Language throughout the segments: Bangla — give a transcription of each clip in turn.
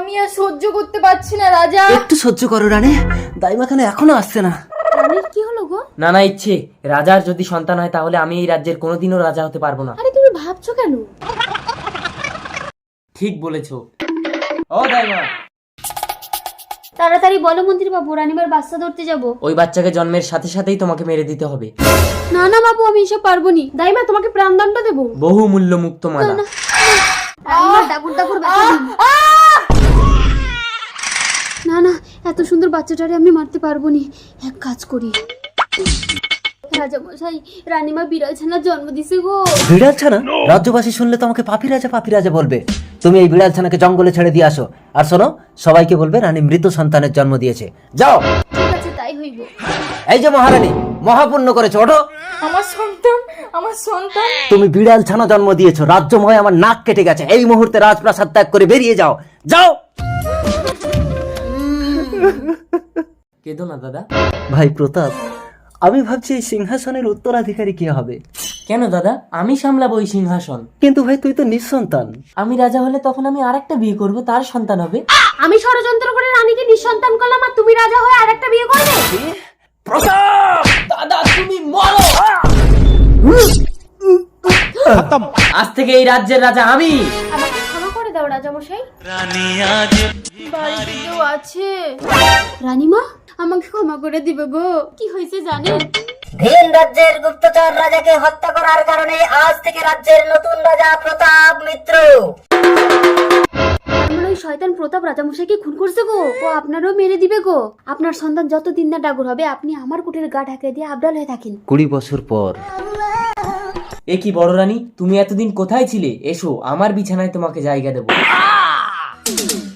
আমি আর সহ্য করতে পারছি না রাজা। একটু সহ্য করো রানী, দাইমা কেন এখনো আসছে না? রানীর কি হলো গো? নানা ইচ্ছে, রাজার যদি সন্তান হয় তাহলে আমি এই রাজ্যের কোনোদিনও রাজা হতে পারবো না। আরে তুমি ভাবছো কেন? ঠিক বলেছো। ও দাইমা, তাড়াতাড়ি বলো মন্ত্রী বাবু, রানীমার বাচ্চা ধরতে যাব। ওই বাচ্চাকে জন্মের সাথে সাথেই তোমাকে মেরে দিতে হবে। না না বাবু, আমি এসব পারবো নি। দাইমা তোমাকে প্রাণদণ্ড দেবো। বহু মূল্য মুক্ত মালা। রানীমার ডাকুর ডাকুর ব্যথা দিন। না না, এত সুন্দর বাচ্চাটারে আমি মারতে পারবো নি। এক কাজ করি, রাজা মশাই, রানীমা বিড়াল ছানার জন্ম দিছে গো। বিড়াল ছানা? রাজ্যবাসী শুনলে তো আমাকে পাপি রাজা বলবে। তুমি এই বিড়াল ছানাকে জঙ্গলে ছেড়ে দিয়ে আসো, আর শোনো, সবাইকে বলবে রানী মৃত সন্তানের জন্ম দিয়েছে। যাও। ঠিক আছে, তাই হইব। এই যে মহারানী, মহাপুণ্য করেছো, ওঠো। আমার সন্তান, আমার সন্তান। তুমি বিড়াল ছানা জন্ম দিয়েছো, রাজ্যময় আমার নাক কেটে গেছে। এই মুহূর্তে রাজপ্রাসাদ ত্যাগ করে বেরিয়ে যাও, যাও। কেঁদো না দাদা। ভাই প্রতাপ, আমি ভাবছি এই সিংহাসনের উত্তরাধিকারী কে হবে। কেন দাদা, আমি সামলাবো এই সিংহাসন। কিন্তু ভাই তুই তো নিঃসন্তান। আমি রাজা হলে তখন আমি আরেকটা বিয়ে করব, তার সন্তান হবে। আমি ষড়যন্ত্র করে রানীকে নিঃসন্তান করলাম, আর তুমি রাজা হয়ে আরেকটা বিয়ে করবে? প্রতাপ! দাদা তুমি মরো। আজ থেকে এই রাজ্যের রাজা আমি। আমাকে ক্ষমা করে দাও রাজা মশাই। বাড়িতে কেউ আছে? রানীমা, আমাকে ক্ষমা করে দিবে গো। কি হয়েছে জানেন? ভিন রাজ্যের গুপ্তচর রাজাকে হত্যা করার কারণে আজ থেকে রাজ্যের নতুন রাজা প্রতাপ মিত্র। আমার ওই শয়তান প্রতাপ রাজামশাইকে খুন করছে গো। ও আপনারও মেরে দিবে গো। আপনার সন্তান যতদিন না ডাগর হবে, আপনি আমার কুটির গা ঢাকা দিয়ে আবডাল হয়ে থাকেন। 20 বছর পর। এ কি বড় রানী, তুমি এতদিন কোথায় ছিলে? এসো, আমার বিছানায় তোমাকে জায়গা দেবো।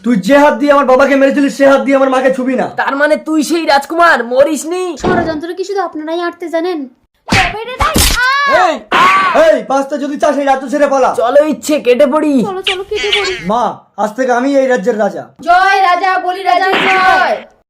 তুই যে হাত দিয়ে আমার বাবাকে মেরেছিলিস সে হাত দিয়ে আমার মাকে ছুবি না। তার মানে তুই সেই রাজকুমার, মরিসনি। ষড়যন্ত্র কি শুধু আপনারাই আটতে জানেন? এই বাঁচতে যদি চাস এই রাজ্য ছেড়ে পালা। চলো, ইচ্ছে কেটে পড়ি। চলো চলো, কেটে পড়ি। মা, আজ থেকে আমি এই রাজ্যের রাজা। জয় রাজা, বলি রাজা জয়।